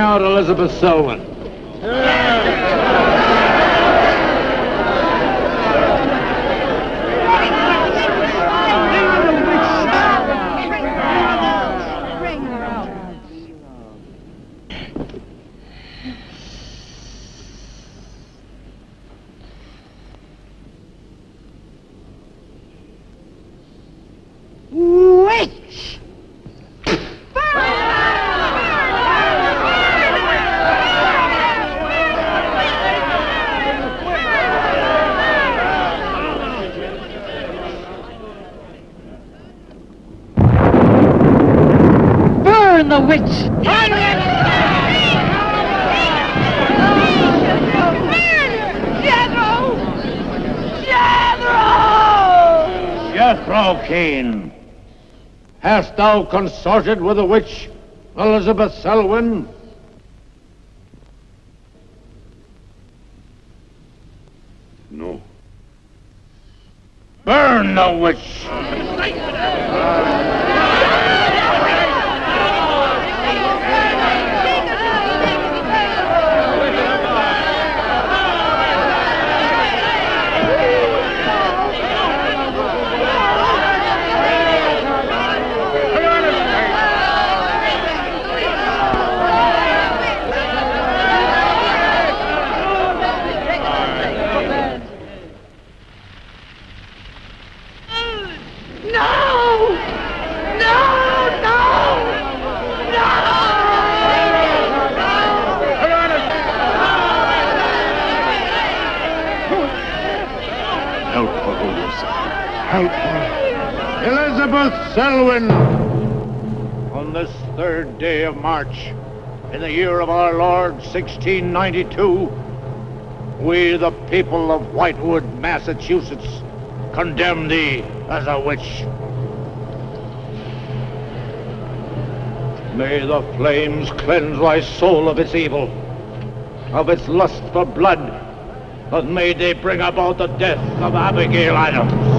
out Elizabeth Selwyn. Witch! Burn the witch! Jethro Keen, hast thou consorted with the witch Elizabeth Selwyn? No. Burn the witch! Elizabeth Selwyn, on this 3rd day of March, in the year of our Lord 1692, we, the people of Whitewood, Massachusetts, condemn thee as a witch. May the flames cleanse thy soul of its evil, of its lust for blood, and may they bring about the death of Abigail Adams.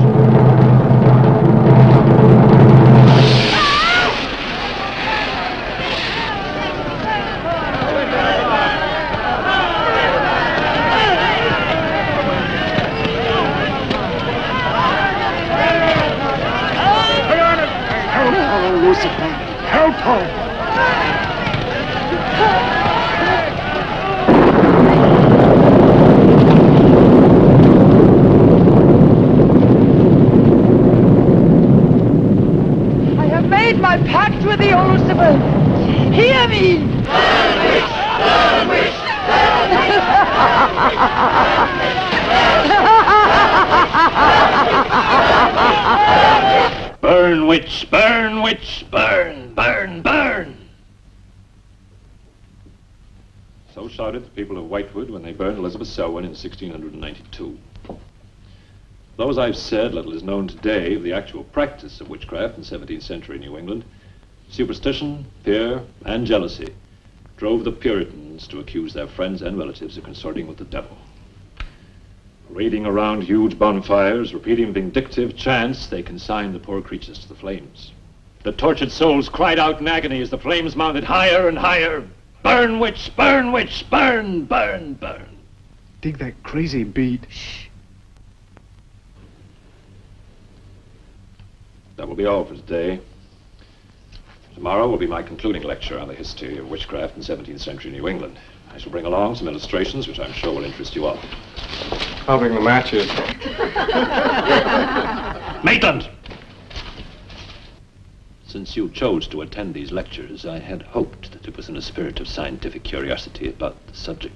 Burn, witch, burn, witch, burn, burn, burn. So shouted the people of Whitewood when they burned Elizabeth Selwyn in 1692. Though, as I've said, little is known today of the actual practice of witchcraft in 17th century New England, superstition, fear, and jealousy drove the Puritans to accuse their friends and relatives of consorting with the devil. Raiding around huge bonfires, repeating vindictive chants, they consigned the poor creatures to the flames. The tortured souls cried out in agony as the flames mounted higher and higher. Burn, witch, burn, witch, burn, burn, burn. Dig that crazy beat. Shh. That will be all for today. Tomorrow will be my concluding lecture on the history of witchcraft in 17th century New England. I shall bring along some illustrations which I'm sure will interest you all. I'll bring the matches. Maitland! Since you chose to attend these lectures, I had hoped that it was in a spirit of scientific curiosity about the subject.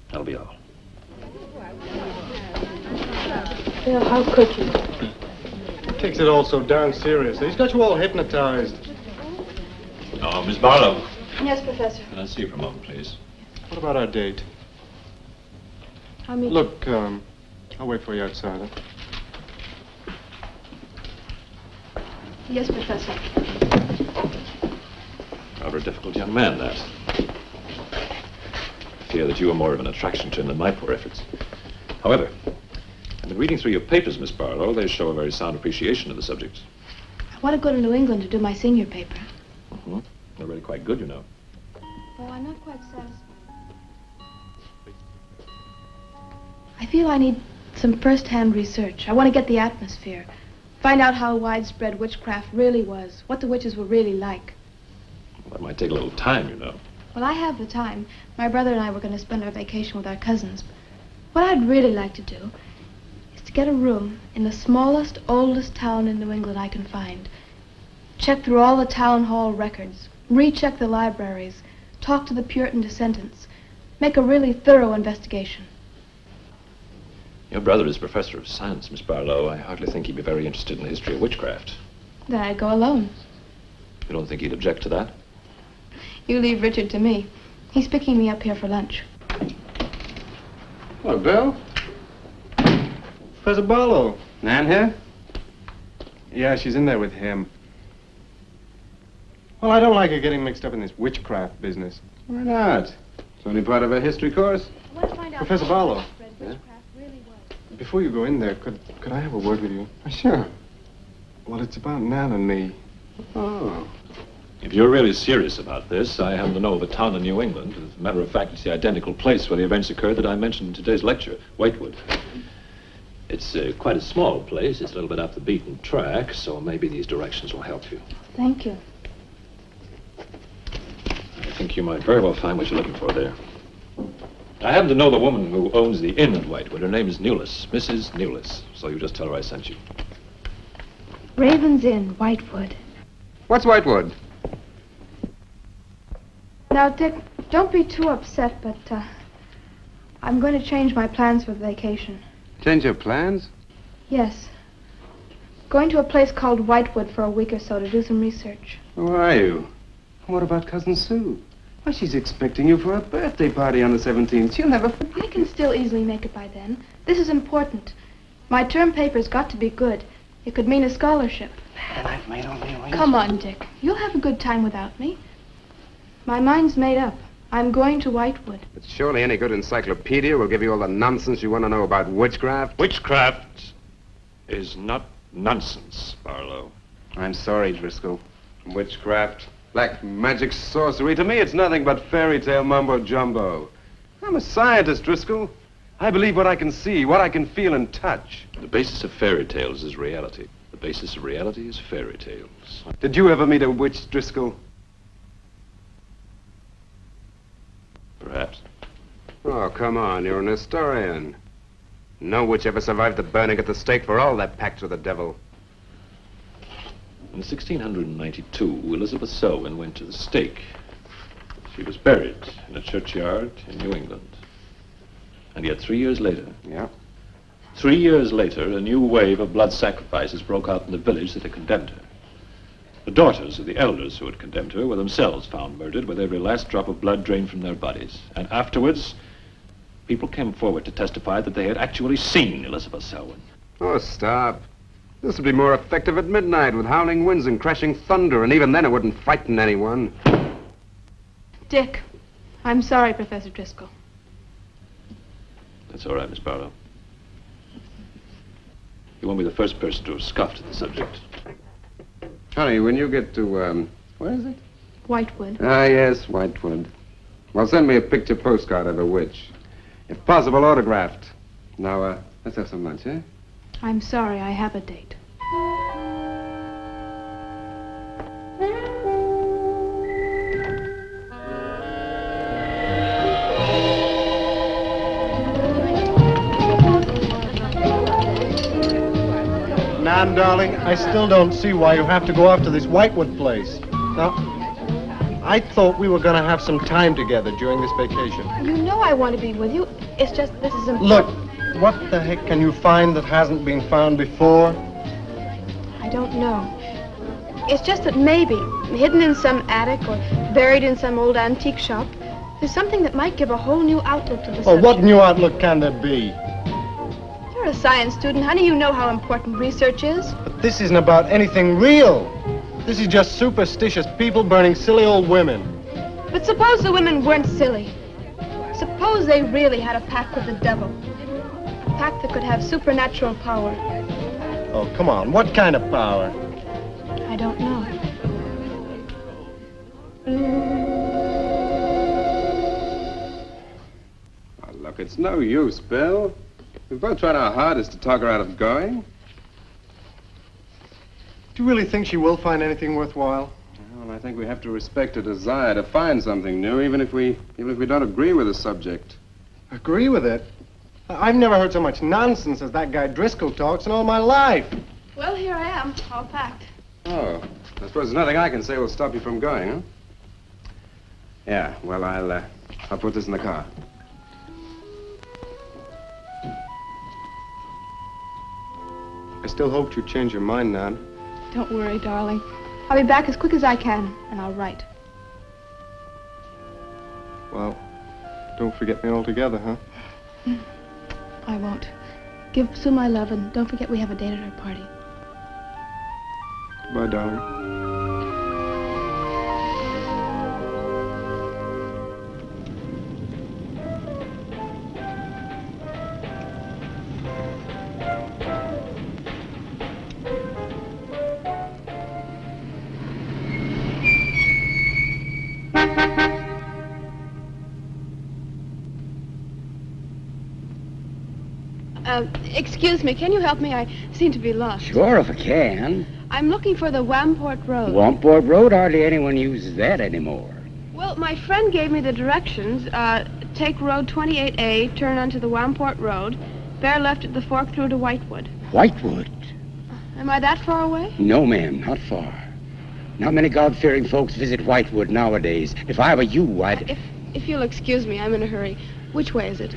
That'll be all. Bill, how could you? Takes it all so darn seriously. He's got you all hypnotized. Oh, Miss Barlow. Yes, Professor. Can I see you for a moment, please? What about our date? I'll meet Look, I'll wait for you outside. Huh? Yes, Professor. Rather a difficult young man, that. I fear that you are more of an attraction to him than my poor efforts. However, I've been reading through your papers, Miss Barlow. They show a very sound appreciation of the subject. I want to go to New England to do my senior paper. Mm-hmm. They're really quite good, you know. Well, I'm not quite satisfied. I feel I need some first-hand research. I want to get the atmosphere. Find out how widespread witchcraft really was, what the witches were really like. Well, that might take a little time, you know. Well, I have the time. My brother and I were going to spend our vacation with our cousins. What I'd really like to do is to get a room in the smallest, oldest town in New England I can find. Check through all the town hall records, recheck the libraries, talk to the Puritan descendants, make a really thorough investigation. Your brother is a professor of science, Miss Barlow. I hardly think he'd be very interested in the history of witchcraft. Then I'd go alone. You don't think he'd object to that? You leave Richard to me. He's picking me up here for lunch. Hello, Bill. Professor Barlow. Nan here? Yeah, she's in there with him. Well, I don't like her getting mixed up in this witchcraft business. Why not? It's only part of a history course. I want to find out Professor how Barlow. widespread witchcraft really was. Before you go in there, could I have a word with you? Sure. Well, it's about Nan and me. Oh. If you're really serious about this, I happen to know of a town in New England. As a matter of fact, it's the identical place where the events occurred that I mentioned in today's lecture, Whitewood. It's quite a small place. It's a little bit off the beaten track, so maybe these directions will help you. Thank you. I think you might very well find what you're looking for there. I happen to know the woman who owns the inn at Whitewood. Her name is Newless, Mrs. Newless. So you just tell her I sent you. Raven's Inn, Whitewood. What's Whitewood? Now, Dick, don't be too upset, but I'm going to change my plans for the vacation. Change your plans? Yes. Going to a place called Whitewood for a week or so to do some research. Who are you? What about Cousin Sue? Why, she's expecting you for a birthday party on the 17th. She'll never forget. I can still easily make it by then. This is important. My term paper's got to be good. It could mean a scholarship. And I've made all the arrangements. Come on, Dick. You'll have a good time without me. My mind's made up. I'm going to Whitewood. But surely any good encyclopedia will give you all the nonsense you want to know about witchcraft. Witchcraft is not nonsense, Barlow. I'm sorry, Driscoll. Witchcraft, black magic, sorcery. To me, it's nothing but fairy tale mumbo-jumbo. I'm a scientist, Driscoll. I believe what I can see, what I can feel and touch. The basis of fairy tales is reality. The basis of reality is fairy tales. Did you ever meet a witch, Driscoll? Perhaps. Oh, come on, you're an historian. No witch ever survived the burning at the stake for all that pact with the devil. In 1692, Elizabeth Selwyn went to the stake. She was buried in a churchyard in New England. And yet 3 years later... Yeah? 3 years later, a new wave of blood sacrifices broke out in the village that had condemned her. The daughters of the elders who had condemned her were themselves found murdered with every last drop of blood drained from their bodies. And afterwards, people came forward to testify that they had actually seen Elizabeth Selwyn. Oh, stop. This would be more effective at midnight with howling winds and crashing thunder, and even then it wouldn't frighten anyone. Dick, I'm sorry, Professor Driscoll. That's all right, Miss Barlow. You won't be the first person to have scoffed at the subject. Honey, when you get to, where is it? Whitewood. Ah, yes, Whitewood. Well, send me a picture postcard of a witch. If possible, autographed. Now, let's have some lunch, eh? I'm sorry, I have a date. Nan, darling, I still don't see why you have to go off to this Whitewood place. Now, I thought we were going to have some time together during this vacation. You know I want to be with you. It's just this is important. Look, what the heck can you find that hasn't been found before? I don't know. It's just that maybe, hidden in some attic or buried in some old antique shop, there's something that might give a whole new outlook to the subject. Oh, what new outlook can there be? You're a science student, honey. You know how important research is. But this isn't about anything real. This is just superstitious people burning silly old women. But suppose the women weren't silly. Suppose they really had a pact with the devil. A pact that could have supernatural power. Oh, come on. What kind of power? I don't know. Oh, look, it's no use, Bill. We've both tried our hardest to talk her out of going. Do you really think she will find anything worthwhile? Well, I think we have to respect her desire to find something new, even if we don't agree with the subject. Agree with it? I've never heard so much nonsense as that guy Driscoll talks in all my life. Well, here I am, all packed. Oh, I suppose there's nothing I can say will stop you from going, huh? Yeah, well, I'll put this in the car. I still hoped you'd change your mind, Nan. Don't worry, darling. I'll be back as quick as I can, and I'll write. Well, don't forget me altogether, huh? I won't. Give Sue my love, and don't forget we have a date at her party. Goodbye, darling. Excuse me, can you help me? I seem to be lost. Sure, if I can. I'm looking for the Wamport Road. Wamport Road, hardly anyone uses that anymore. Well, my friend gave me the directions. Take Road 28A, turn onto the Wamport Road, bear left at the fork through to Whitewood. Whitewood? Am I that far away? No, ma'am, not far. Not many God-fearing folks visit Whitewood nowadays. If I were you, I'd... If you'll excuse me, I'm in a hurry. Which way is it?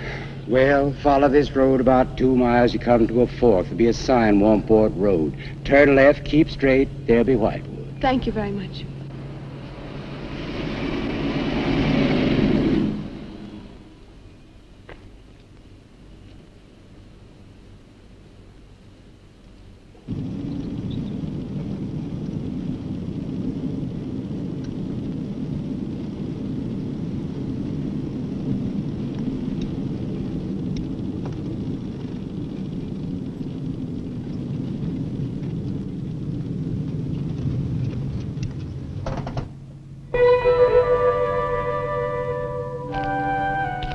Well, follow this road about 2 miles. You come to a fork. There'll be a sign, Wamport Road. Turn left, keep straight. There'll be Whitewood. Thank you very much.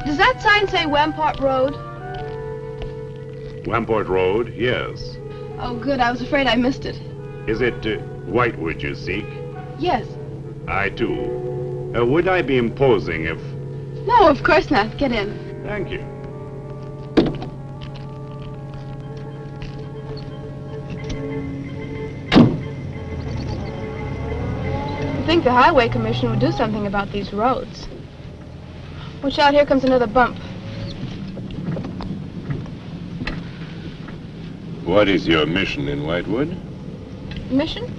Does that sign say Wamport Road? Wamport Road, yes. Oh, good. I was afraid I missed it. Is it Whitewood you seek? Yes. I, too. Would I be imposing if... No, of course not. Get in. Thank you. I think the Highway Commission would do something about these roads. Watch out, here comes another bump. What is your mission in Whitewood? Mission?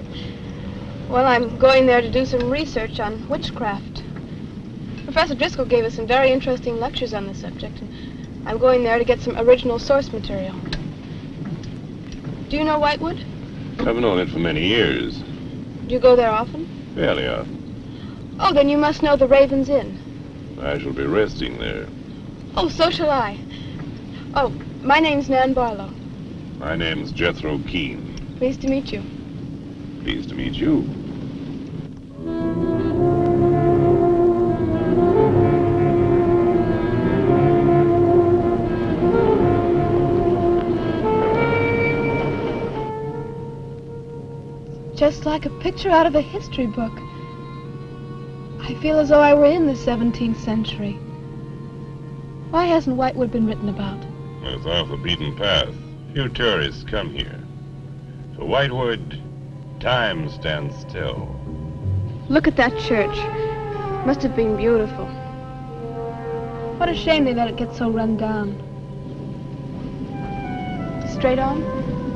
Well, I'm going there to do some research on witchcraft. Professor Driscoll gave us some very interesting lectures on the subject, and I'm going there to get some original source material. Do you know Whitewood? I've known it for many years. Do you go there often? Fairly often. Oh, then you must know the Raven's Inn. I shall be resting there. Oh, so shall I. Oh, my name's Nan Barlow. My name's Jethro Keene. Pleased to meet you. Pleased to meet you. Just like a picture out of a history book. I feel as though I were in the 17th century. Why hasn't Whitewood been written about? It's off the beaten path. Few tourists come here. For Whitewood, time stands still. Look at that church. Must have been beautiful. What a shame they let it get so run down. Straight on?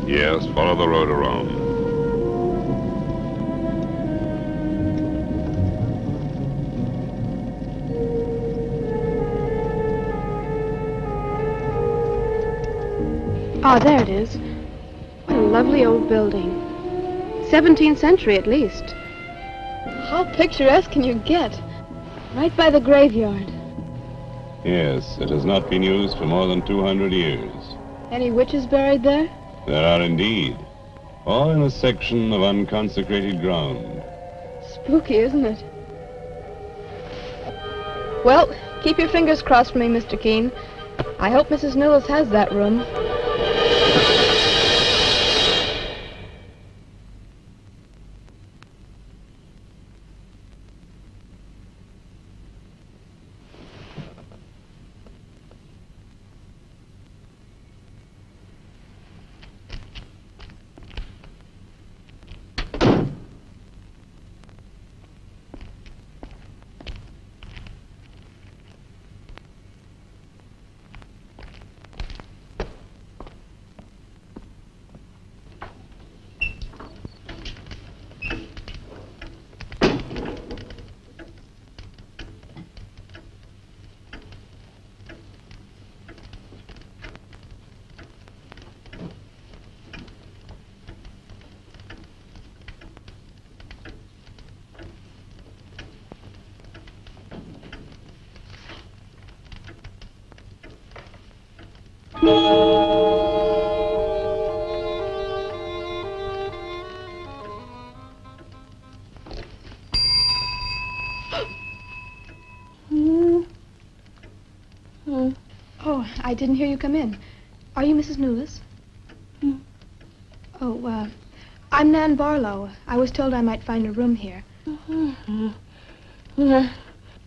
Yes, follow the road around. Ah, there it is. What a lovely old building. 17th century at least. How picturesque can you get? Right by the graveyard. Yes, it has not been used for more than 200 years. Any witches buried there? There are indeed. All in a section of unconsecrated ground. Spooky, isn't it? Well, keep your fingers crossed for me, Mr. Keene. I hope Mrs. Newells has that room. Oh, I didn't hear you come in. Are you Mrs. Newells? Oh, I'm Nan Barlow. I was told I might find a room here.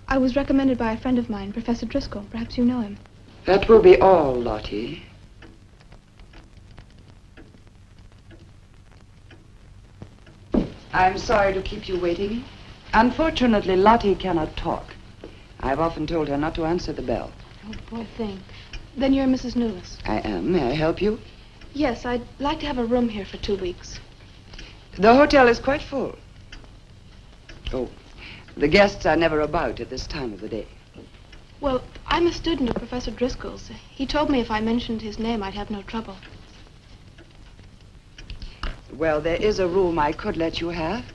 I was recommended by a friend of mine, Professor Driscoll. Perhaps you know him. That will be all, Lottie. I'm sorry to keep you waiting. Unfortunately, Lottie cannot talk. I've often told her not to answer the bell. Oh, poor thing. Then you're Mrs. Newells. I am. May I help you? Yes, I'd like to have a room here for 2 weeks. The hotel is quite full. Oh, the guests are never about at this time of the day. Well, I'm a student of Professor Driscoll's. He told me if I mentioned his name, I'd have no trouble. Well, there is a room I could let you have.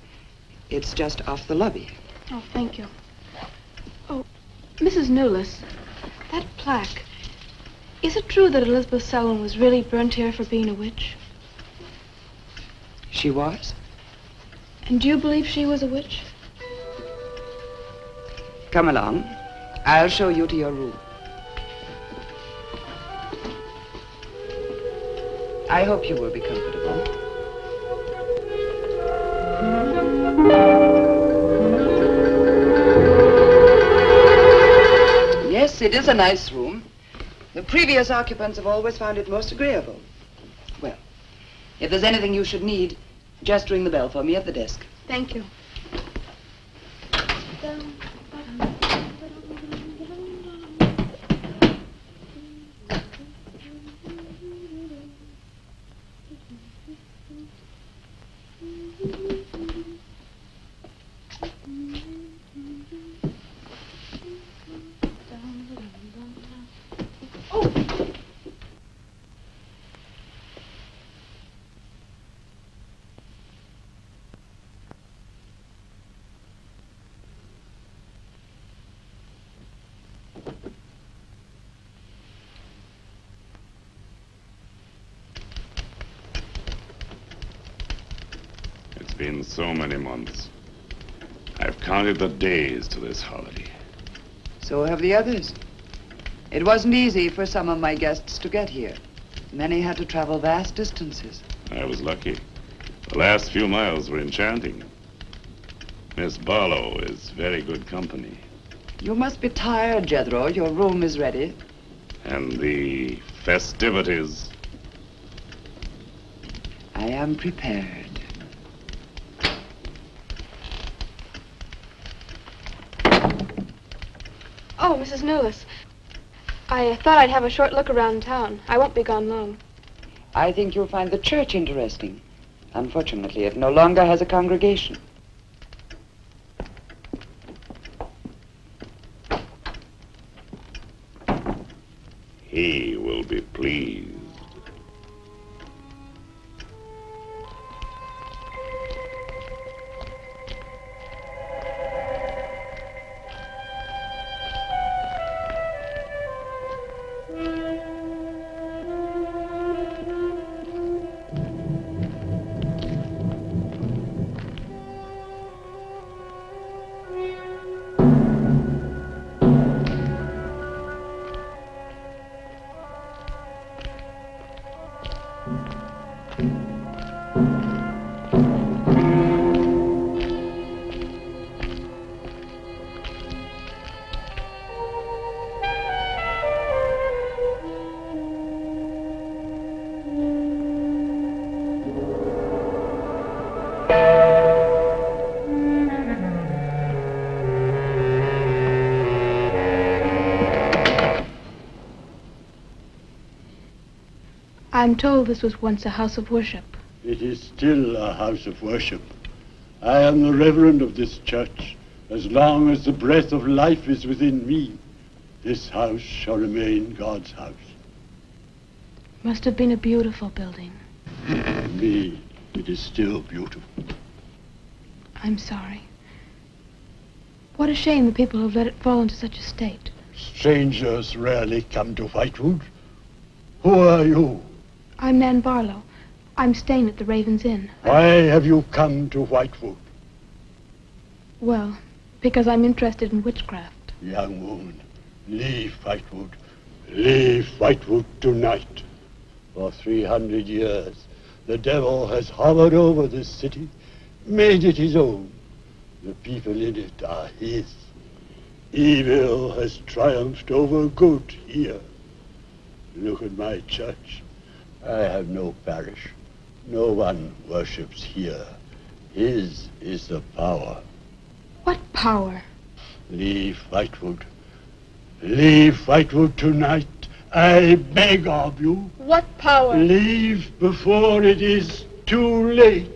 It's just off the lobby. Oh, thank you. Oh, Mrs. Newells, that plaque. Is it true that Elizabeth Selwyn was really burnt here for being a witch? She was? And do you believe she was a witch? Come along. I'll show you to your room. I hope you will be comfortable. Yes, it is a nice room. The previous occupants have always found it most agreeable. Well, if there's anything you should need, just ring the bell for me at the desk. Thank you. It's been so many months. I've counted the days to this holiday. So have the others. It wasn't easy for some of my guests to get here. Many had to travel vast distances. I was lucky. The last few miles were enchanting. Miss Barlow is very good company. You must be tired, Jethro. Your room is ready. And the festivities. I am prepared. Oh, Mrs. Newells. I thought I'd have a short look around town. I won't be gone long. I think you'll find the church interesting. Unfortunately, it no longer has a congregation. He will be pleased. I'm told this was once a house of worship. It is still a house of worship. I am the reverend of this church. As long as the breath of life is within me, this house shall remain God's house. Must have been a beautiful building. To me, it is still beautiful. I'm sorry. What a shame the people have let it fall into such a state. Strangers rarely come to Whitewood. Who are you? I'm Nan Barlow. I'm staying at the Raven's Inn. Why have you come to Whitewood? Well, because I'm interested in witchcraft. Young woman, leave Whitewood. Leave Whitewood tonight. For 300 years, the devil has hovered over this city, made it his own. The people in it are his. Evil has triumphed over good here. Look at my church. I have no parish. No one worships here. His is the power. What power? Leave Whitewood. Leave Whitewood tonight. I beg of you. What power? Leave before it is too late.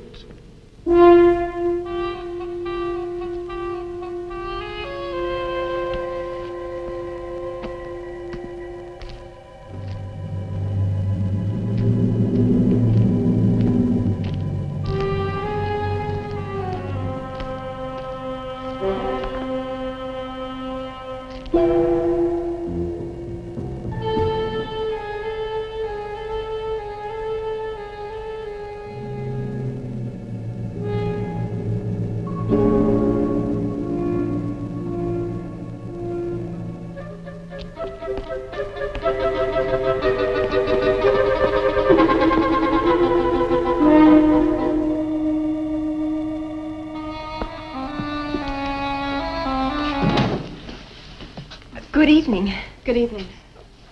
Good evening. Good evening.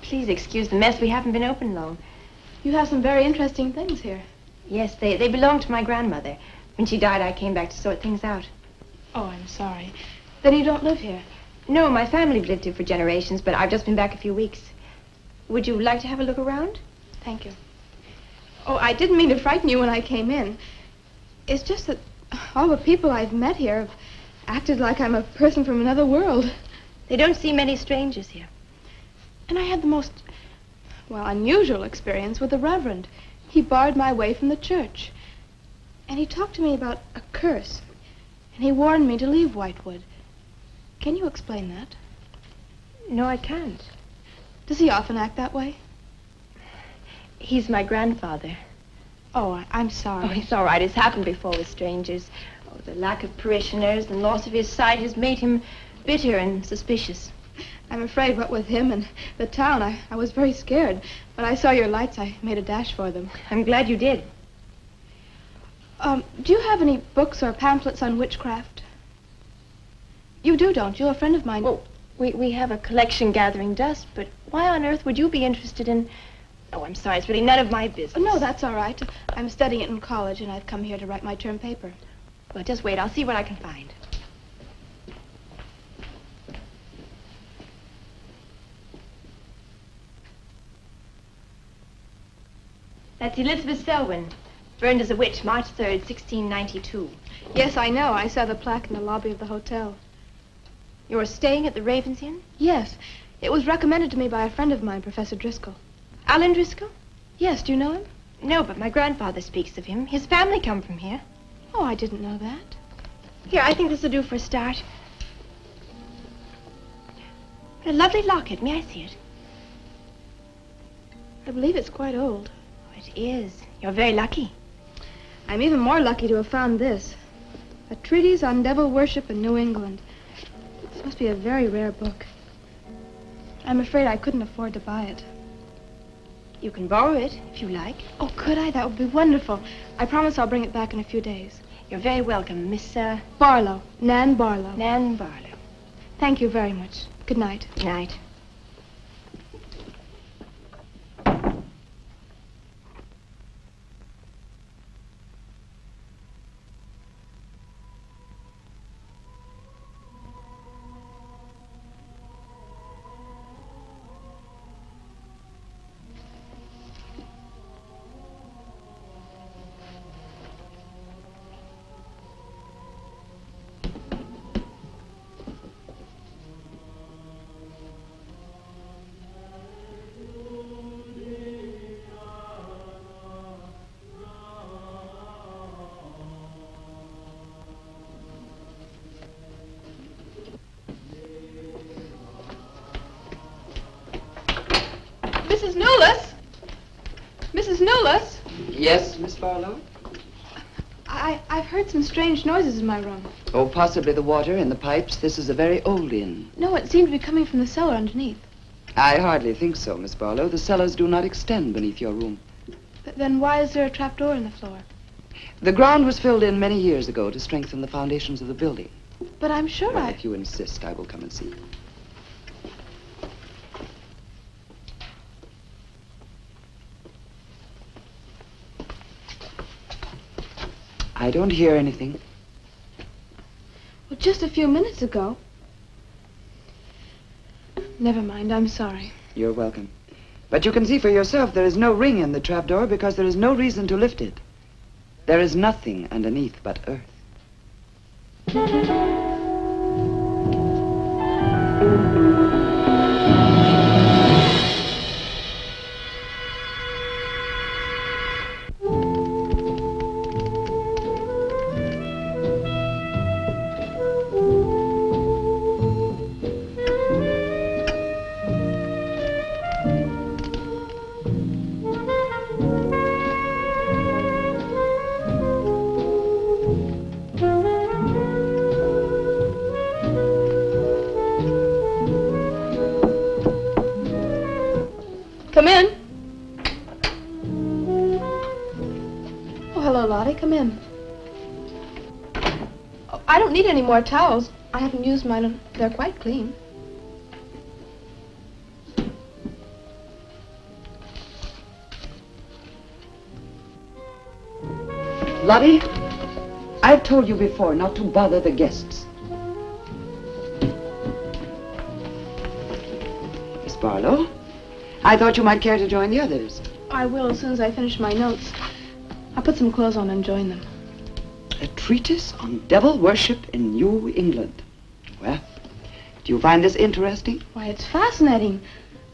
Please excuse the mess. We haven't been open long. You have some very interesting things here. Yes, they belong to my grandmother. When she died, I came back to sort things out. Oh, I'm sorry. Then you don't live here? No, my family've lived here for generations, but I've just been back a few weeks. Would you like to have a look around? Thank you. Oh, I didn't mean to frighten you when I came in. It's just that all the people I've met here have acted like I'm a person from another world. They don't see many strangers here. And I had the most, well, unusual experience with the Reverend. He barred my way from the church. And he talked to me about a curse. And he warned me to leave Whitewood. Can you explain that? No, I can't. Does he often act that way? He's my grandfather. Oh, I'm sorry. Oh, it's all right. It's happened before with strangers. Oh, the lack of parishioners and loss of his sight has made him bitter and suspicious. I'm afraid what with him and the town, I was very scared. When I saw your lights, I made a dash for them. I'm glad you did. Do you have any books or pamphlets on witchcraft? You do, don't you? A friend of mine... Oh, we have a collection gathering dust, but why on earth would you be interested in... Oh, I'm sorry. It's really none of my business. Oh, no, that's all right. I'm studying it in college, and I've come here to write my term paper. Well, just wait. I'll see what I can find. That's Elizabeth Selwyn, burned as a witch, March 3rd, 1692. Yes, I know. I saw the plaque in the lobby of the hotel. You're staying at the Raven's Inn? Yes. It was recommended to me by a friend of mine, Professor Driscoll. Alan Driscoll? Yes, do you know him? No, but my grandfather speaks of him. His family come from here. Oh, I didn't know that. Here, I think this will do for a start. What a lovely locket. May I see it? I believe it's quite old. It is. You're very lucky. I'm even more lucky to have found this. A treatise on devil worship in New England. This must be a very rare book. I'm afraid I couldn't afford to buy it. You can borrow it if you like. Oh, could I? That would be wonderful. I promise I'll bring it back in a few days. You're very welcome, Miss, Barlow. Nan Barlow. Nan Barlow. Thank you very much. Good night. Good night. Mrs. Newless? Mrs. Newless? Yes, Miss Barlow? I've heard some strange noises in my room. Oh, possibly the water in the pipes. This is a very old inn. No, it seemed to be coming from the cellar underneath. I hardly think so, Miss Barlow. The cellars do not extend beneath your room. But then why is there a trapdoor in the floor? The ground was filled in many years ago to strengthen the foundations of the building. But I'm sure Well, if you insist, I will come and see. I don't hear anything. Well, just a few minutes ago. Never mind, I'm sorry. You're welcome. But you can see for yourself there is no ring in the trapdoor because there is no reason to lift it. There is nothing underneath but earth. Come in. Oh, hello, Lottie. Come in. Oh, I don't need any more towels. I haven't used mine, and they're quite clean. Lottie, I've told you before not to bother the guests. Miss Barlow, I thought you might care to join the others. I will as soon as I finish my notes. I'll put some clothes on and join them. A treatise on devil worship in New England. Well, do you find this interesting? Why, it's fascinating.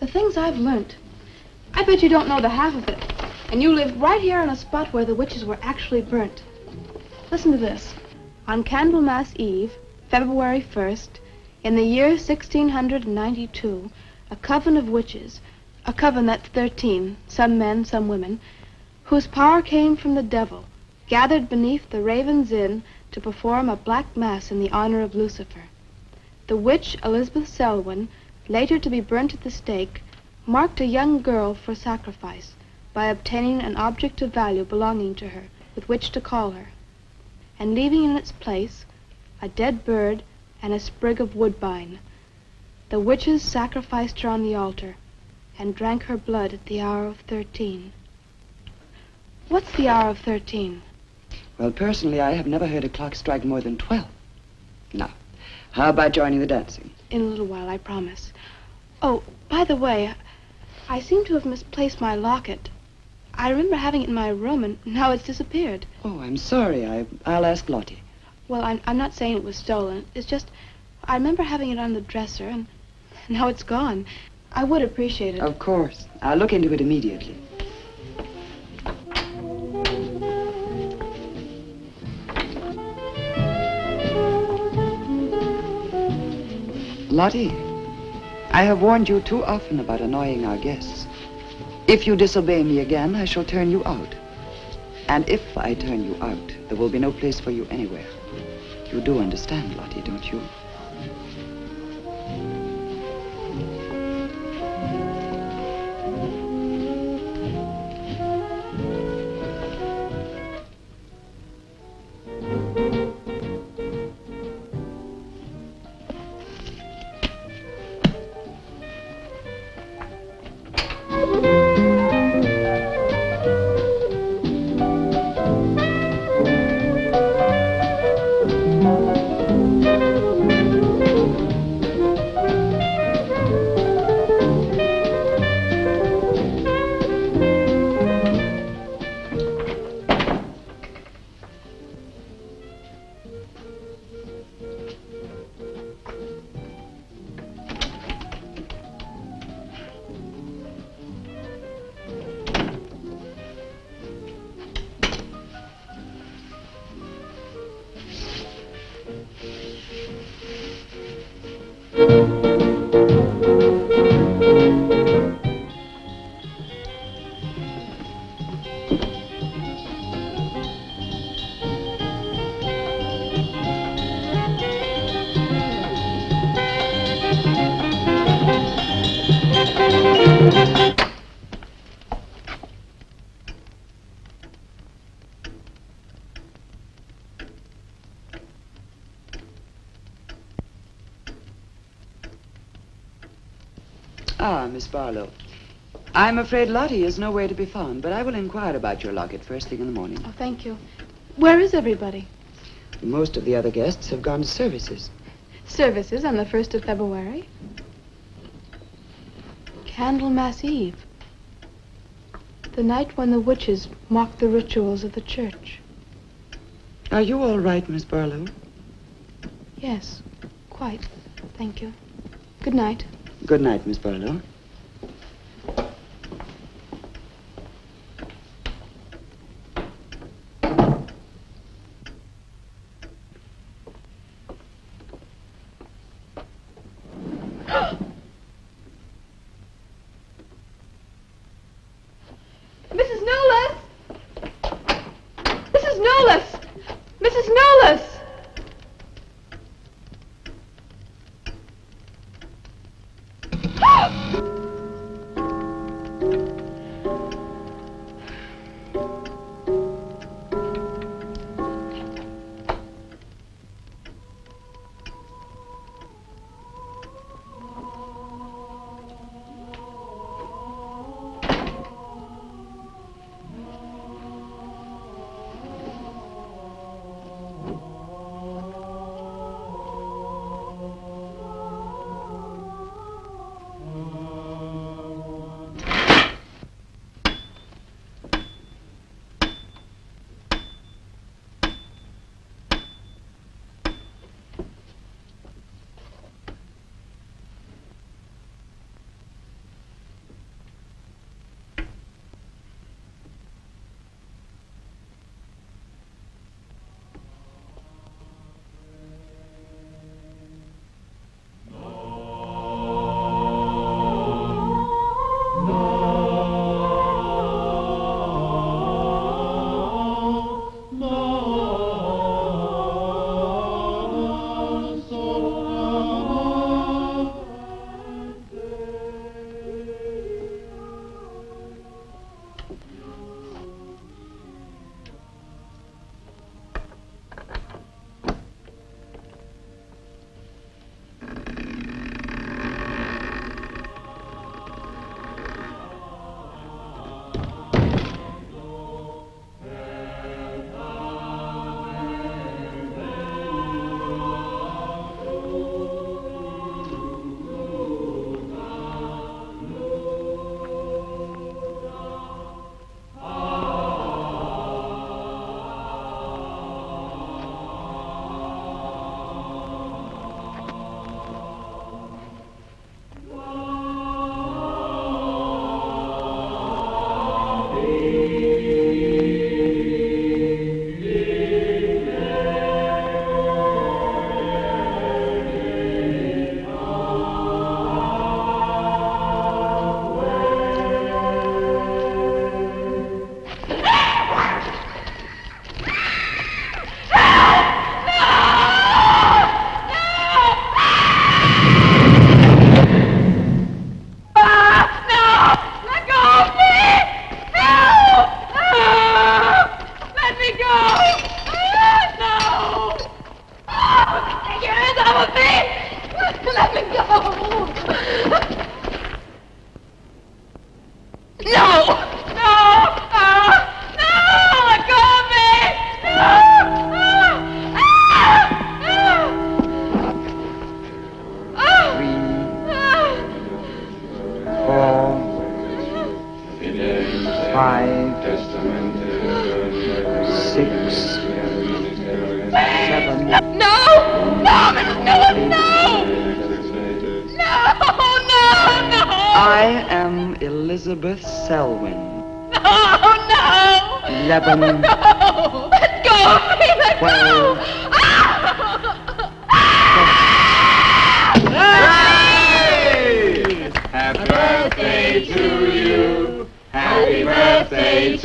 The things I've learnt. I bet you don't know the half of it. And you lived right here on a spot where the witches were actually burnt. Listen to this. On Candlemas Eve, February 1st, in the year 1692, a coven of witches, a coven that's 13, some men, some women, whose power came from the devil, gathered beneath the Raven's Inn to perform a black mass in the honor of Lucifer. The witch Elizabeth Selwyn, later to be burnt at the stake, marked a young girl for sacrifice by obtaining an object of value belonging to her with which to call her, and leaving in its place a dead bird and a sprig of woodbine. The witches sacrificed her on the altar and drank her blood at the hour of 13. What's the hour of 13? Well, personally, I have never heard a clock strike more than 12. Now, how about joining the dancing? In a little while, I promise. Oh, by the way, I seem to have misplaced my locket. I remember having it in my room, and now it's disappeared. Oh, I'm sorry. I'll ask Lottie. Well, I'm not saying it was stolen. It's just, I remember having it on the dresser, and now it's gone. I would appreciate it. Of course. I'll look into it immediately. Lottie, I have warned you too often about annoying our guests. If you disobey me again, I shall turn you out. And if I turn you out, there will be no place for you anywhere. You do understand, Lottie, don't you? Ah, Miss Barlow. I'm afraid Lottie is nowhere to be found, but I will inquire about your locket first thing in the morning. Oh, thank you. Where is everybody? Most of the other guests have gone to services. Services on the 1st of February. Candlemas Eve. The night when the witches mocked the rituals of the church. Are you all right, Miss Barlow? Yes, quite. Thank you. Good night. Good night, Miss Barlow. Mrs. Knowles! Mrs. Knowles! Mrs. Knowles!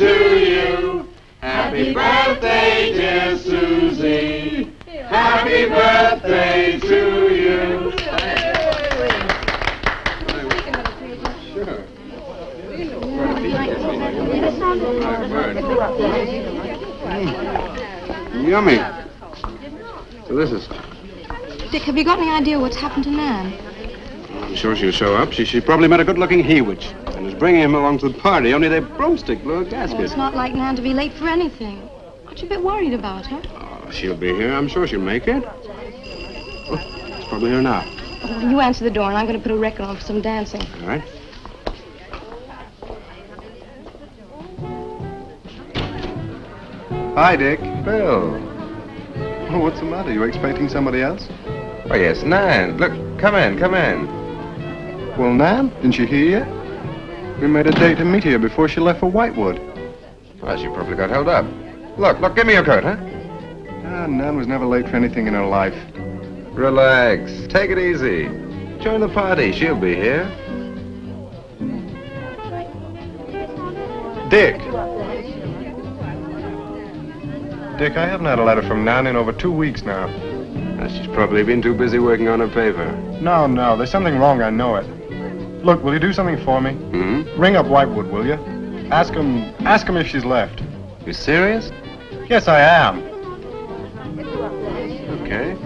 to you. Happy birthday, dear Susie. Happy birthday to you. Yummy. Delicious. Dick, have you got any idea what's happened to Nan? I'm sure she'll show up. She probably met a good-looking he-witch and is bringing him along to the party, only their broomstick blew a gasket. Oh, it's not like Nan to be late for anything. Aren't you a bit worried about her? Oh, she'll be here. I'm sure she'll make it. Oh, it's probably here now. Well, you answer the door, and I'm going to put a record on for some dancing. All right. Hi, Dick. Bill. Oh, what's the matter? You expecting somebody else? Oh, yes, Nan. Look, come in. Well, Nan, didn't you hear yet? We made a date to meet here before she left for Whitewood. Well, she probably got held up. Look, give me your coat, huh? Ah, Nan was never late for anything in her life. Relax. Take it easy. Join the party. She'll be here. Dick. Dick, I haven't had a letter from Nan in over 2 weeks now. She's probably been too busy working on her paper. No, there's something wrong, I know it. Look, will you do something for me? Hmm? Ring up Whitewood, will you? Ask him if she's left. You serious? Yes, I am. Okay.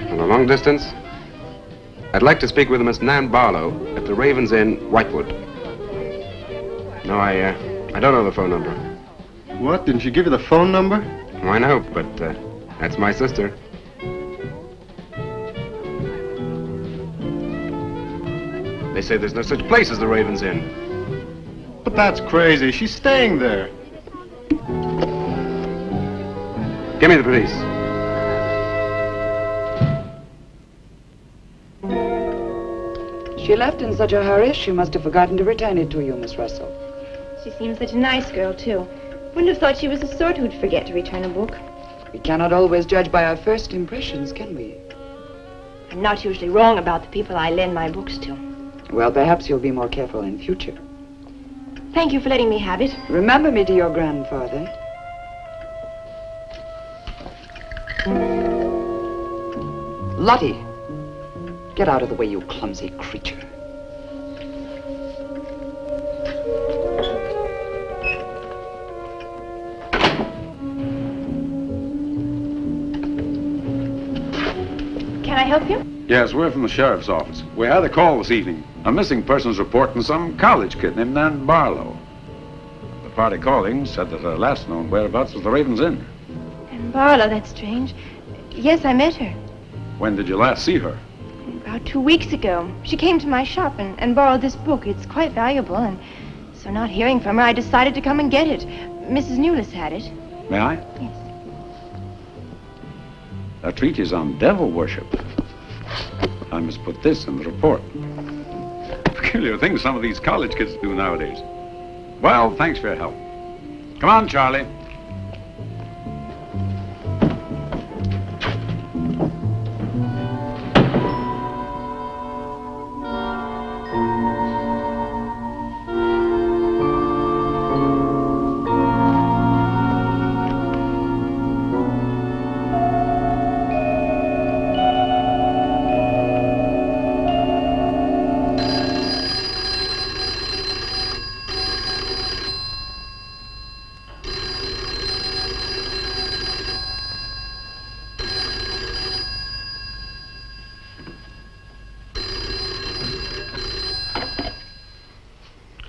On a long distance, I'd like to speak with Miss Nan Barlow at the Raven's Inn, Whitewood. No, I don't know the phone number. What? Didn't she give you the phone number? Oh, I know, but that's my sister. They say there's no such place as the Raven's Inn. But that's crazy. She's staying there. Give me the police. She left in such a hurry, she must have forgotten to return it to you, Miss Russell. She seems such a nice girl, too. Wouldn't have thought she was the sort who'd forget to return a book. We cannot always judge by our first impressions, can we? I'm not usually wrong about the people I lend my books to. Well, perhaps you'll be more careful in future. Thank you for letting me have it. Remember me to your grandfather. Lottie, get out of the way, you clumsy creature. Can I help you? Yes, we're from the sheriff's office. We had a call this evening. A missing persons report from some college kid named Nan Barlow. The party calling said that her last known whereabouts was the Raven's Inn. And Barlow, that's strange. Yes, I met her. When did you last see her? About 2 weeks ago. She came to my shop and borrowed this book. It's quite valuable, and so not hearing from her, I decided to come and get it. Mrs. Newless had it. May I? Yes. A treatise on devil worship. I must put this in the report. Peculiar things some of these college kids do nowadays. Well, thanks for your help. Come on, Charlie.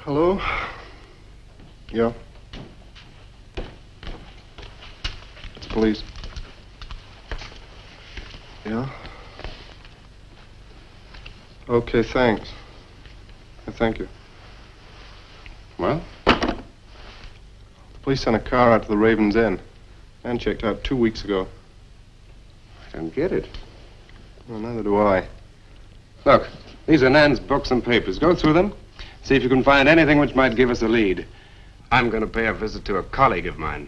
Hello? Yeah? It's police. Yeah? Okay, thanks. Thank you. Well? The police sent a car out to the Raven's Inn. Man checked out 2 weeks ago. I don't get it. Well, neither do I. Look, these are Nan's books and papers. Go through them. See if you can find anything which might give us a lead. I'm going to pay a visit to a colleague of mine.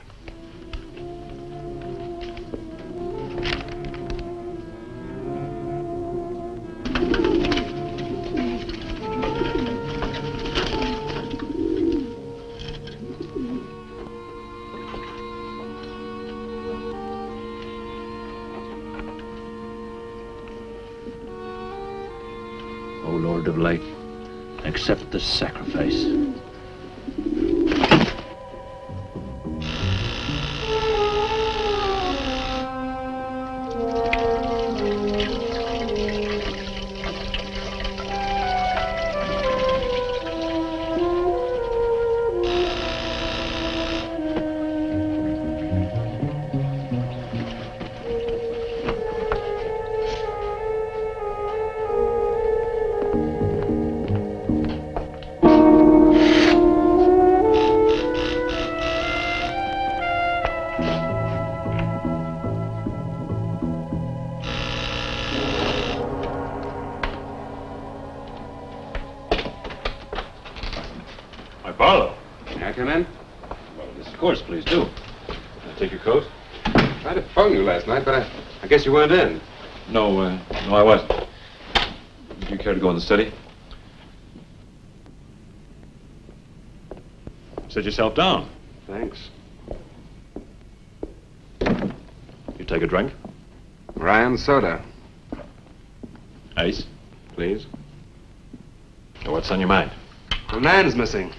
Lord of Light. Accept the sacrifice. Barlow. May I come in? Well, yes, of course, please do. Can I take your coat? I tried to phone you last night, but I guess you weren't in. No, I wasn't. Do you care to go in the study? Sit yourself down. Thanks. You take a drink? Ryan soda. Ice, please. Now, what's on your mind? Well, Nan's missing.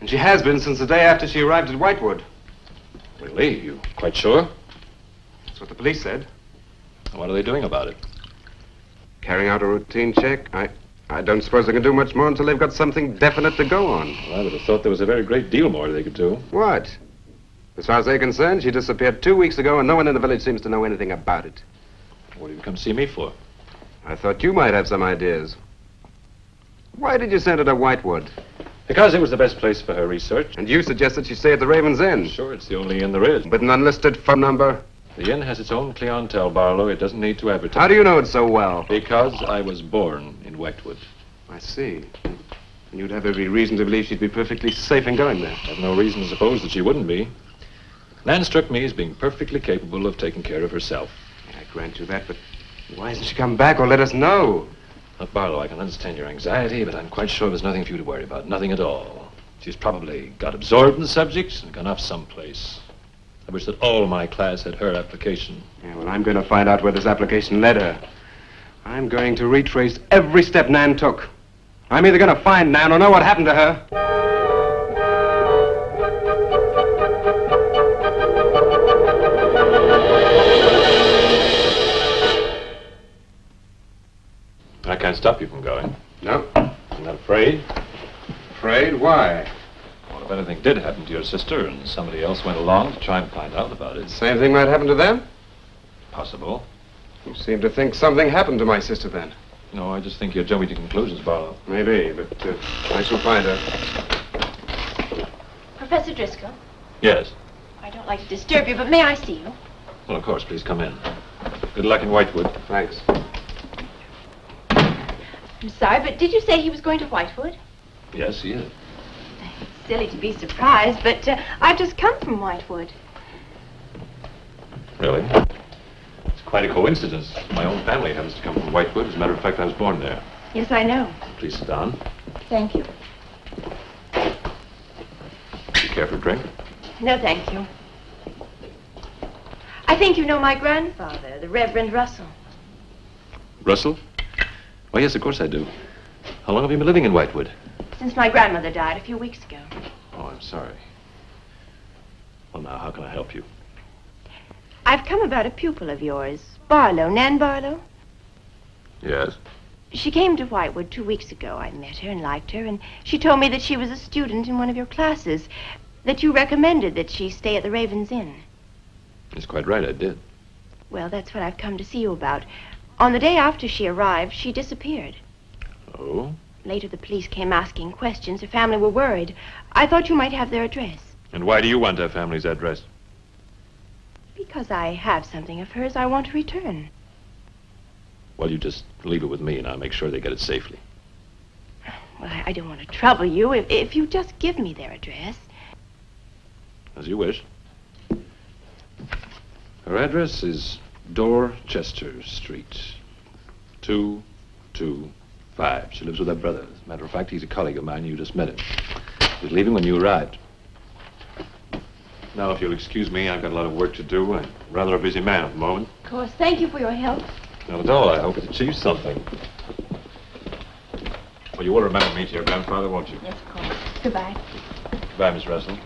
And she has been since the day after she arrived at Whitewood. Really? You quite sure? That's what the police said. What are they doing about it? Carrying out a routine check. I don't suppose they can do much more until they've got something definite to go on. Well, I would have thought there was a very great deal more they could do. What? As far as they're concerned, she disappeared 2 weeks ago and no one in the village seems to know anything about it. What did you come see me for? I thought you might have some ideas. Why did you send her to Whitewood? Because it was the best place for her research. And you suggested she stay at the Raven's Inn. Sure, it's the only inn there is. With an unlisted phone number? The inn has its own clientele, Barlow. It doesn't need to advertise. How do you know it so well? Because I was born in Whitewood. I see. And you'd have every reason to believe she'd be perfectly safe in going there. I have no reason to suppose that she wouldn't be. Nan struck me as being perfectly capable of taking care of herself. I grant you that, but why hasn't she come back or let us know? Look, Barlow, I can understand your anxiety, but I'm quite sure there's nothing for you to worry about. Nothing at all. She's probably got absorbed in the subject and gone off someplace. I wish that all my class had her application. Yeah, well, I'm going to find out where this application led her. I'm going to retrace every step Nan took. I'm either going to find Nan or know what happened to her. I can't stop you from going. No. I'm not afraid. Afraid? Why? Well, if anything did happen to your sister and somebody else went along to try and find out about it. Same thing might happen to them? Possible. You seem to think something happened to my sister then. No, I just think you're jumping to conclusions, Barlow. Maybe, but I shall find her. Professor Driscoll, Yes. I don't like to disturb you, but may I see you? Well, of course, please come in. Good luck in Whitewood. Thanks. I'm sorry, but did you say he was going to Whitewood? Yes, he is. It's silly to be surprised, but I've just come from Whitewood. Really? It's quite a coincidence. My own family happens to come from Whitewood. As a matter of fact, I was born there. Yes, I know. Please sit down. Thank you. You care for a drink? No, thank you. I think you know my grandfather, the Reverend Russell. Russell? Oh, yes, of course I do. How long have you been living in Whitewood? Since my grandmother died a few weeks ago. Oh, I'm sorry. Well, now, how can I help you? I've come about a pupil of yours, Barlow, Nan Barlow. Yes? She came to Whitewood 2 weeks ago. I met her and liked her, and she told me that she was a student in one of your classes, that you recommended that she stay at the Raven's Inn. That's quite right, I did. Well, that's what I've come to see you about. On the day after she arrived, she disappeared. Oh? Later, the police came asking questions. Her family were worried. I thought you might have their address. And why do you want her family's address? Because I have something of hers I want to return. Well, you just leave it with me, and I'll make sure they get it safely. Well, I don't want to trouble you. If you just give me their address. As you wish. Her address is Dorchester Street, 225. She lives with her brother. As a matter of fact, he's a colleague of mine. You just met him. He was leaving when you arrived. Now, if you'll excuse me, I've got a lot of work to do. I'm rather a busy man at the moment. Of course. Thank you for your help. Not at all. I hope it achieves something. Well, you will remember me to your grandfather, won't you? Yes, of course. Goodbye. Goodbye, Miss Russell.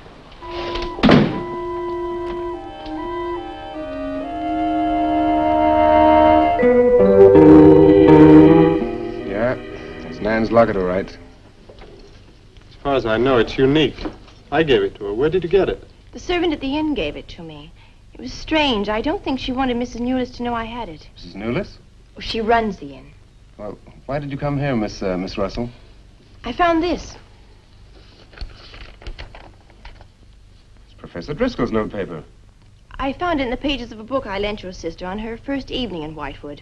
Yeah, it's Nan's locket, all right. As far as I know, it's unique. I gave it to her. Where did you get it? The servant at the inn gave it to me. It was strange. I don't think she wanted Mrs. Newless to know I had it. Mrs. Newless? Oh, she runs the inn. Well, why did you come here, Miss Russell? I found this. It's Professor Driscoll's notepaper. I found it in the pages of a book I lent your sister on her first evening in Whitewood.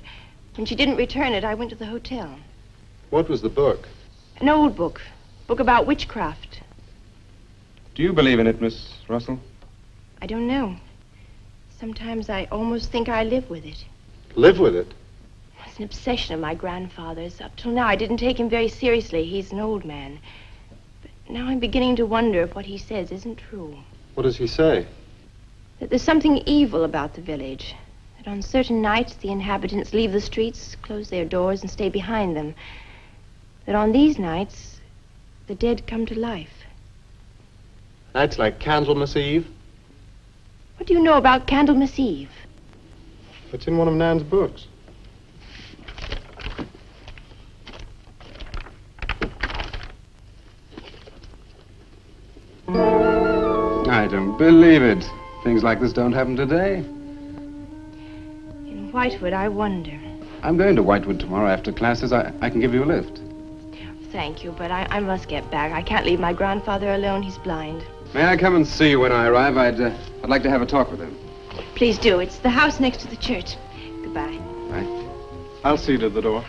When she didn't return it, I went to the hotel. What was the book? An old book. Book about witchcraft. Do you believe in it, Miss Russell? I don't know. Sometimes I almost think I live with it. Live with it? It's an obsession of my grandfather's. Up till now, I didn't take him very seriously. He's an old man. But now I'm beginning to wonder if what he says isn't true. What does he say? That there's something evil about the village. That on certain nights, the inhabitants leave the streets, close their doors, and stay behind them. That on these nights, the dead come to life. Nights like Candlemas Eve? What do you know about Candlemas Eve? It's in one of Nan's books. I don't believe it. Things like this don't happen today. In Whitewood, I wonder. I'm going to Whitewood tomorrow after classes. I can give you a lift. Thank you, but I must get back. I can't leave my grandfather alone. He's blind. May I come and see you when I arrive? I'd like to have a talk with him. Please do. It's the house next to the church. Goodbye. Bye. I'll see you to the door.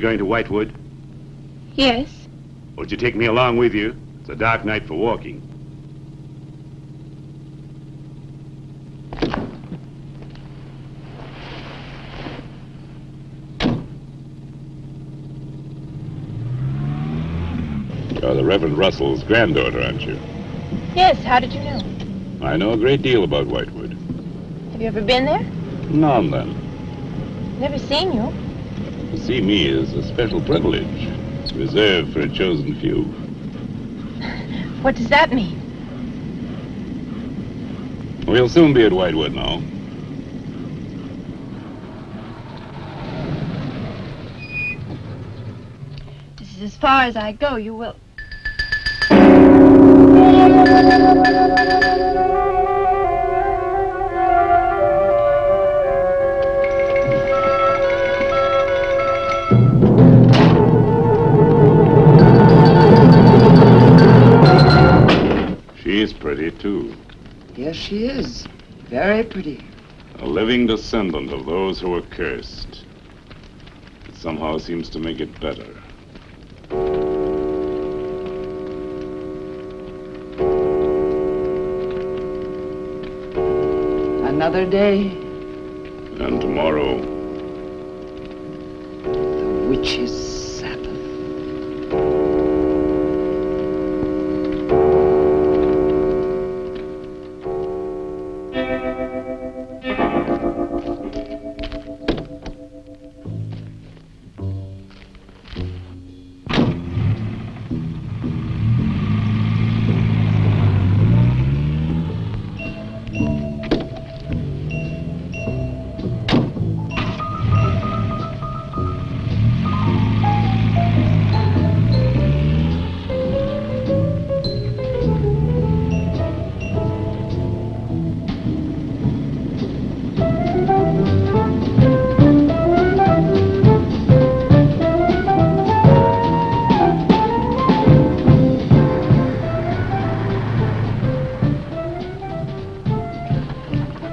Going to Whitewood? Yes. Would you take me along with you? It's a dark night for walking. You're the Reverend Russell's granddaughter, aren't you? Yes, how did you know? I know a great deal about Whitewood. Have you ever been there? Now and then. Never seen you. To see me is a special privilege. It's reserved for a chosen few. What does that mean? We'll soon be at Whitewood now. This is as far as I go. You will... She's pretty, too. Yes, she is. Very pretty. A living descendant of those who were cursed. It somehow seems to make it better. Another day. And tomorrow. The witch's Sabbath.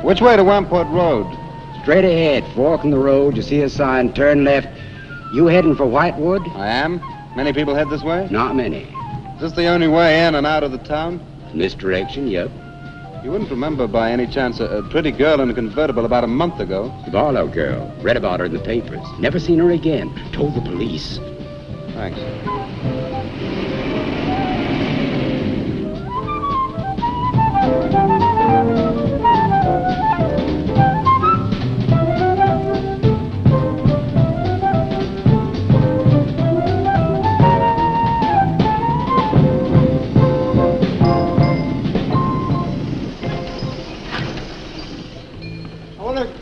Which way to Wamport Road? Straight ahead, fork in the road, you see a sign, turn left. You heading for Whitewood? I am. Many people head this way? Not many. Is this the only way in and out of the town? In this direction, yep. You wouldn't remember by any chance a pretty girl in a convertible about a month ago? The Barlow girl. Read about her in the papers. Never seen her again. Told the police. Thanks.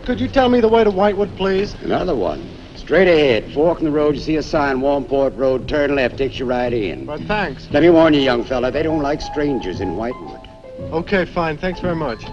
Could you tell me the way to Whitewood, please? Another one. Straight ahead. Fork in the road, you see a sign, Warmport Road. Turn left, takes you right in. But thanks. Let me warn you, young fella, they don't like strangers in Whitewood. Okay, fine. Thanks very much.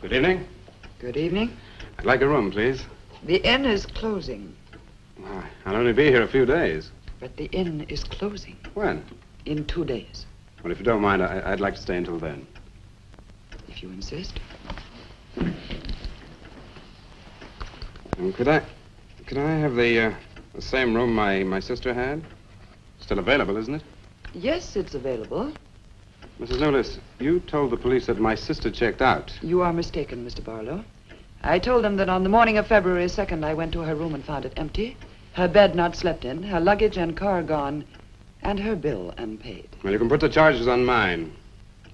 Good evening. Good evening. I'd like a room, please. The inn is closing. I'll only be here a few days. But the inn is closing. When? In 2 days. Well, if you don't mind, I'd like to stay until then. If you insist. Could I have the same room my sister had? Still available, isn't it? Yes, it's available. Mrs. Newless, you told the police that my sister checked out. You are mistaken, Mr. Barlow. I told them that on the morning of February 2nd, I went to her room and found it empty, her bed not slept in, her luggage and car gone, and her bill unpaid. Well, you can put the charges on mine.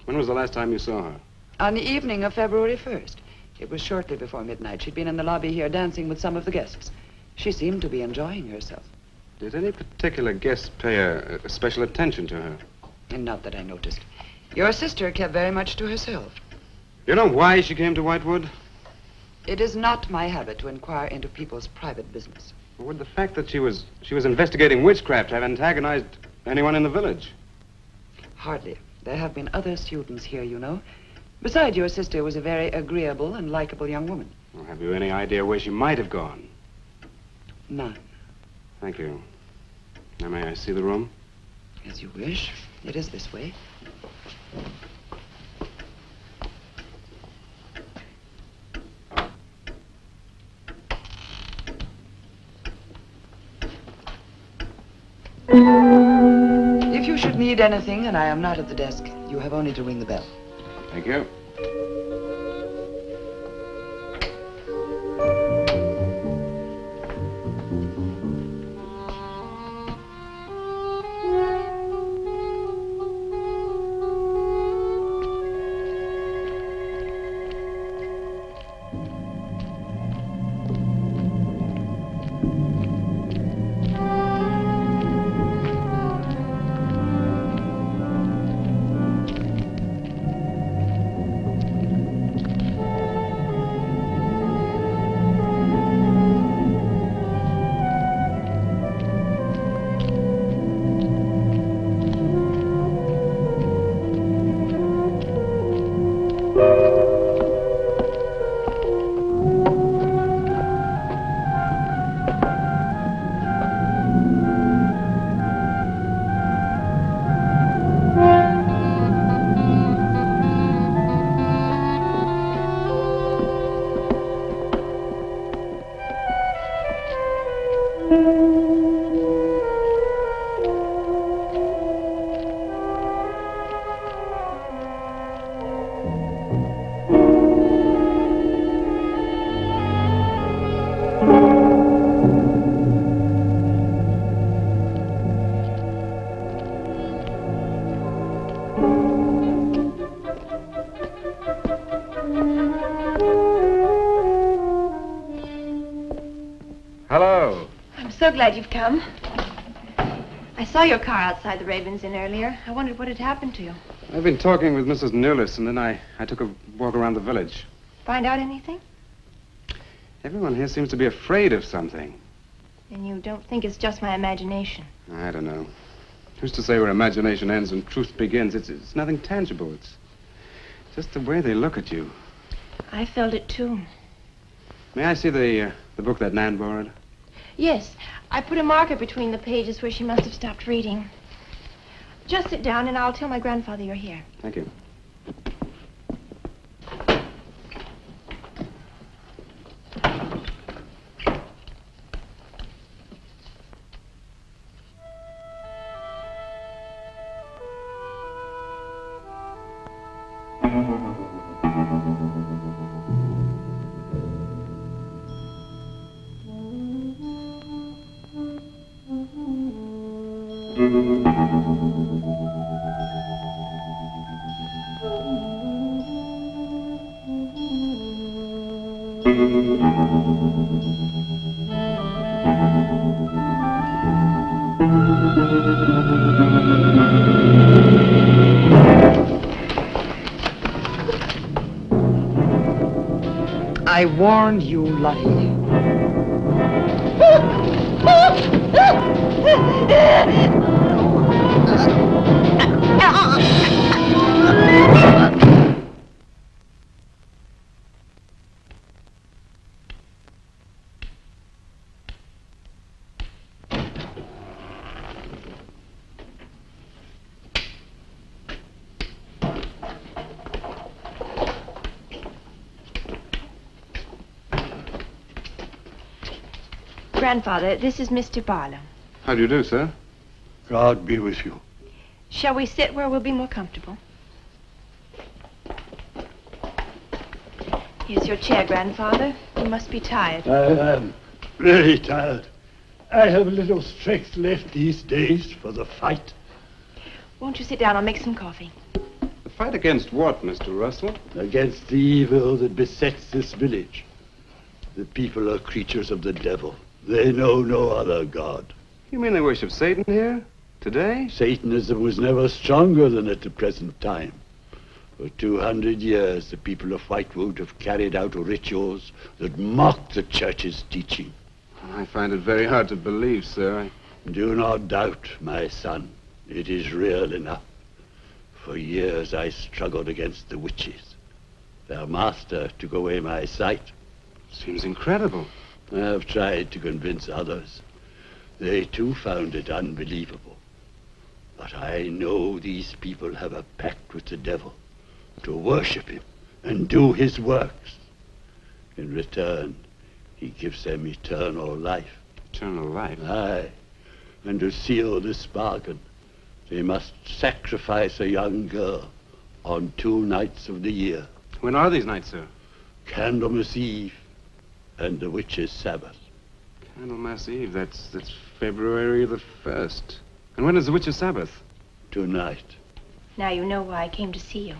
When was the last time you saw her? On the evening of February 1st. It was shortly before midnight. She'd been in the lobby here dancing with some of the guests. She seemed to be enjoying herself. Did any particular guest pay a special attention to her? And not that I noticed. Your sister kept very much to herself. You know why she came to Whitewood? It is not my habit to inquire into people's private business. Would the fact that she was investigating witchcraft have antagonized anyone in the village? Hardly. There have been other students here, you know. Besides, your sister was a very agreeable and likable young woman. Well, have you any idea where she might have gone? None. Thank you. Now, may I see the room? As you wish. It is this way. If you should need anything and I am not at the desk, you have only to ring the bell. Thank you. Hello. I'm so glad you've come. I saw your car outside the Ravens Inn earlier. I wondered what had happened to you. I've been talking with Mrs. Newless, and then I took a walk around the village. Find out anything? Everyone here seems to be afraid of something. And you don't think it's just my imagination? I don't know. Who's to say where imagination ends and truth begins? It's nothing tangible. It's just the way they look at you. I felt it too. May I see the book that Nan borrowed? Yes, I put a marker between the pages where she must have stopped reading. Just sit down and I'll tell my grandfather you're here. Thank you. I warned you, Lottie. Grandfather, this is Mr. Barlow. How do you do, sir? God be with you. Shall we sit where we'll be more comfortable? Here's your chair, Grandfather. You must be tired. I am very tired. I have little strength left these days for the fight. Won't you sit down? I'll make some coffee. The fight against what, Mr. Russell? Against the evil that besets this village. The people are creatures of the devil. They know no other god. You mean they worship Satan here? Today? Satanism was never stronger than at the present time. For 200 years, the people of Whitewood have carried out rituals that mock the church's teaching. I find it very hard to believe, sir. Do not doubt, my son. It is real enough. For years I struggled against the witches. Their master took away my sight. Seems incredible. I have tried to convince others. They too found it unbelievable. But I know these people have a pact with the devil to worship him and do his works. In return, he gives them eternal life. Eternal life? Aye. And to seal this bargain, they must sacrifice a young girl on 2 nights of the year. When are these nights, sir? Candlemas Eve and the witch's Sabbath. Candlemas Eve, that's February the 1st. And when is the witch's Sabbath? Tonight. Now you know why I came to see you.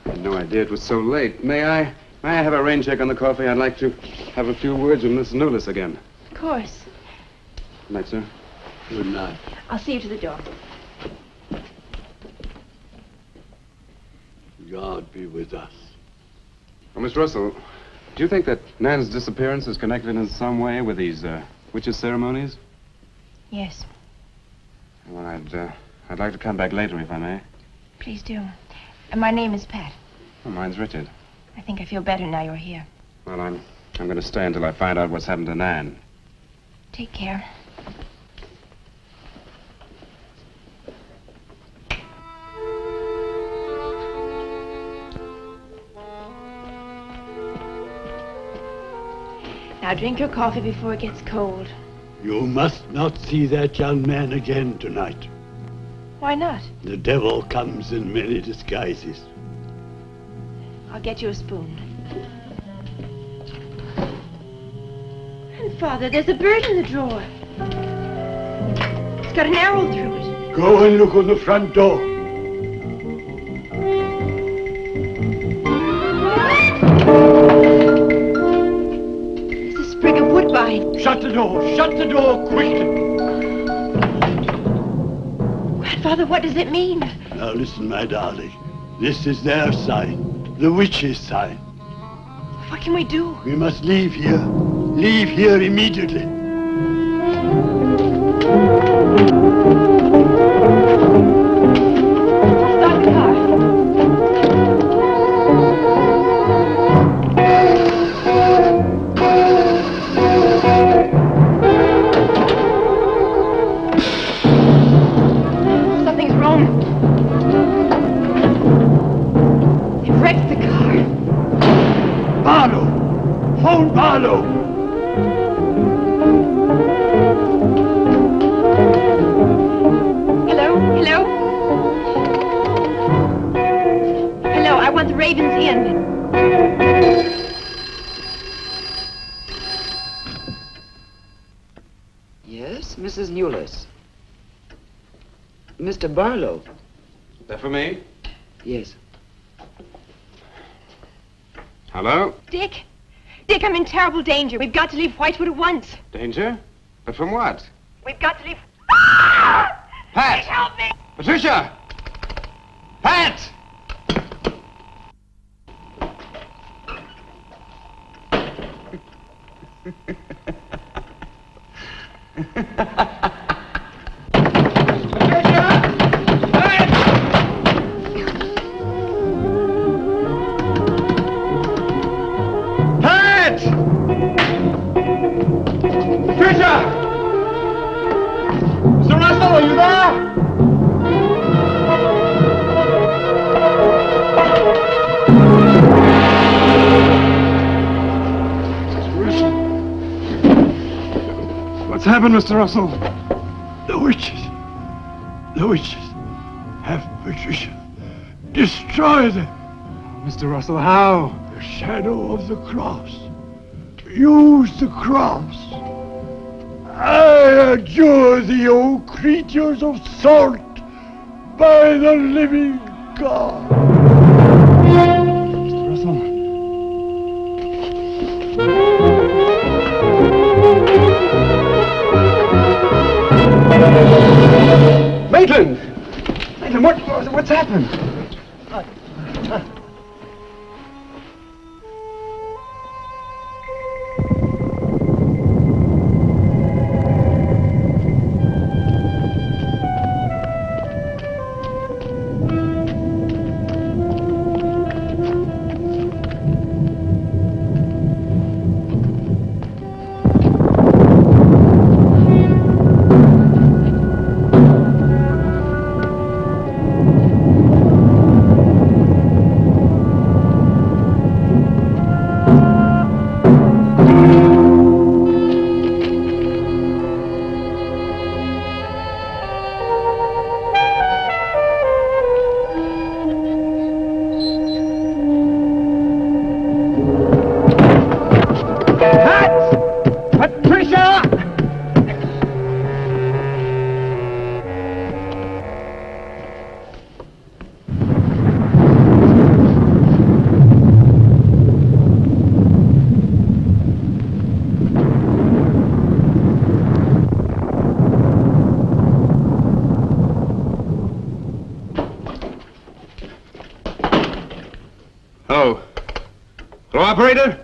I had no idea it was so late. May I have a rain check on the coffee? I'd like to have a few words with Miss Newless again. Of course. Good night, sir. Good night. I'll see you to the door. God be with us. Well, Miss Russell, do you think that Nan's disappearance is connected in some way with these witches' ceremonies? Yes. Well, I'd like to come back later, if I may. Please do. And my name is Pat. Well, mine's Richard. I think I feel better now you're here. Well, I'm going to stay until I find out what's happened to Nan. Take care. Now drink your coffee before it gets cold. You must not see that young man again tonight. Why not? The devil comes in many disguises. I'll get you a spoon. And Father, there's a bird in the drawer. It's got an arrow through it. Go and look on the front door. inside. Shut the door quickly. Grandfather, what does it mean? Now listen, my darling. This is their sign, the witch's sign. What can we do? We must leave here. Leave here immediately. Stop the car. Something's wrong. It wrecked the car. Barlow! Phone Barlow! Hello? Hello? Hello, I want the Ravens Inn. Yes, Mrs. Newless. Mr. Barlow. That for me? Yes. Hello? Dick? Dick, I'm in terrible danger. We've got to leave Whitewood at once. Danger? But from what? We've got to leave... Pat! Dick, help me! Patricia! Pat! Are you there? What's happened, Mr. Russell? The witches have Patricia. Destroy them. Mr. Russell, how? The shadow of the cross. Use the cross. I adjure thee, O creatures of salt, by the living God. Mr. Russell. Maitland! Maitland, what's happened? Hello. Hello, operator?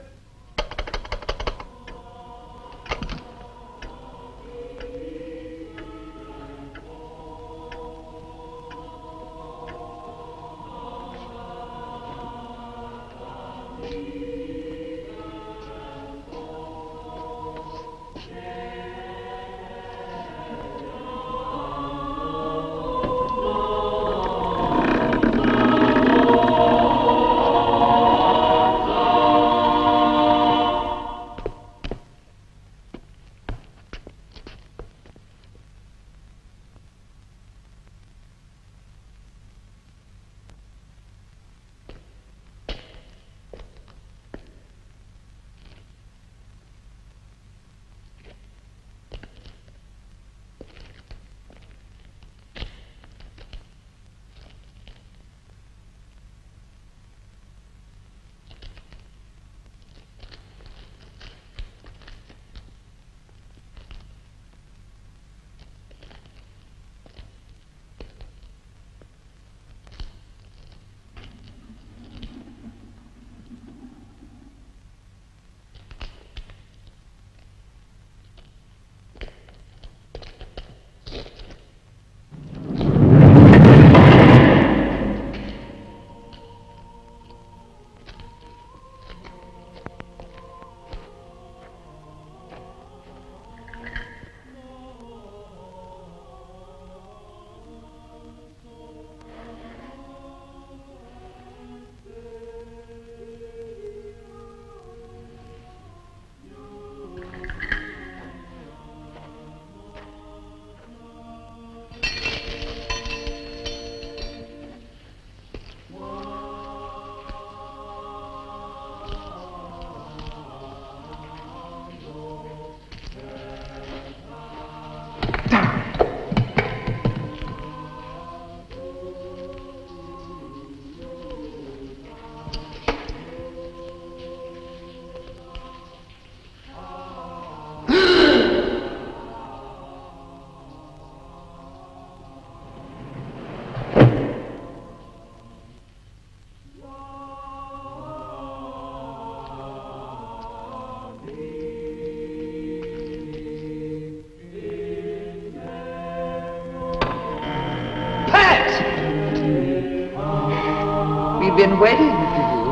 wedding if you do.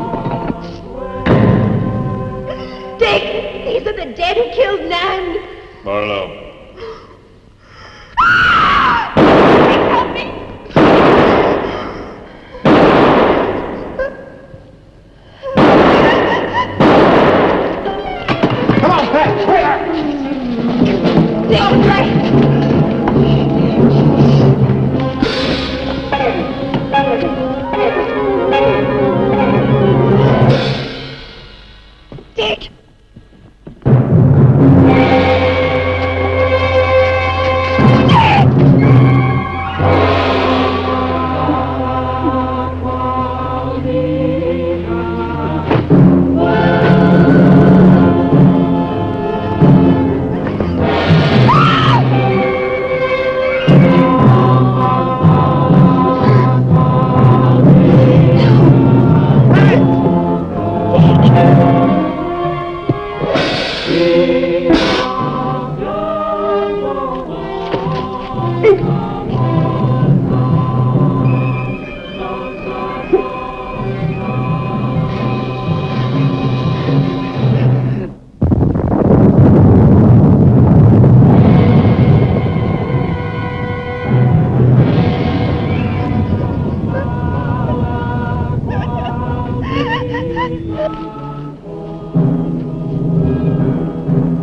Dick! These are the dead who killed Nan! Barlow. Help me! Come on, Pat! Quick! Dick, right! Dick!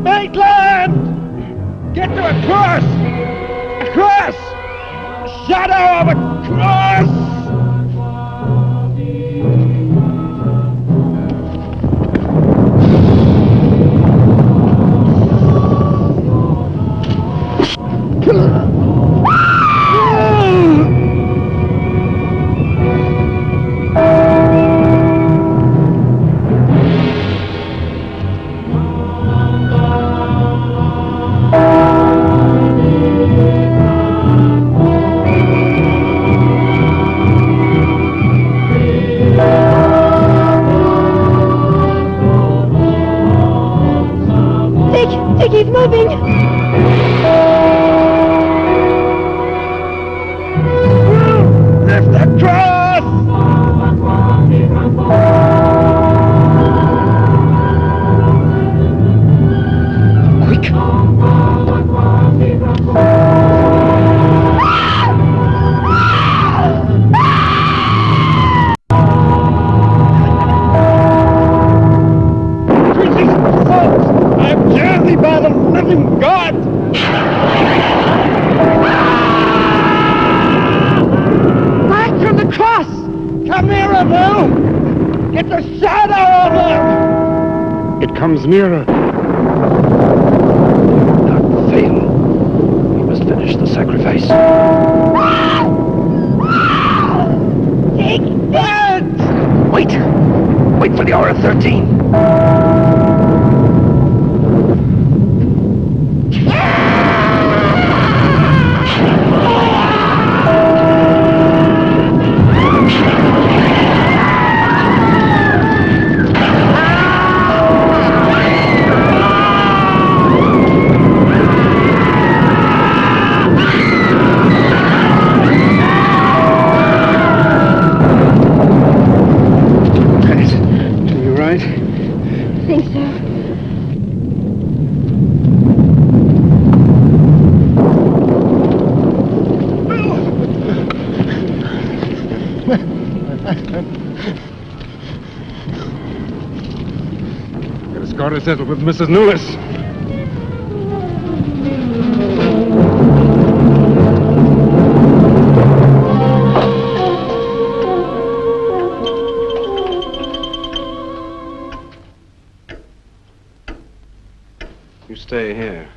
Maitland! Get to a cross! A cross! Shadow of a cross! Dick, he's moving! Lift the cross! Quick! I'm jersey by the living God! Back from the cross! Come nearer, Bill! Get the shadow of it! It comes nearer. Not fail. We must finish the sacrifice. Dick! Dead! Wait! Wait for the hour of 13. You right? I think so. Got a score to settle with Mrs. Lewis. You stay here.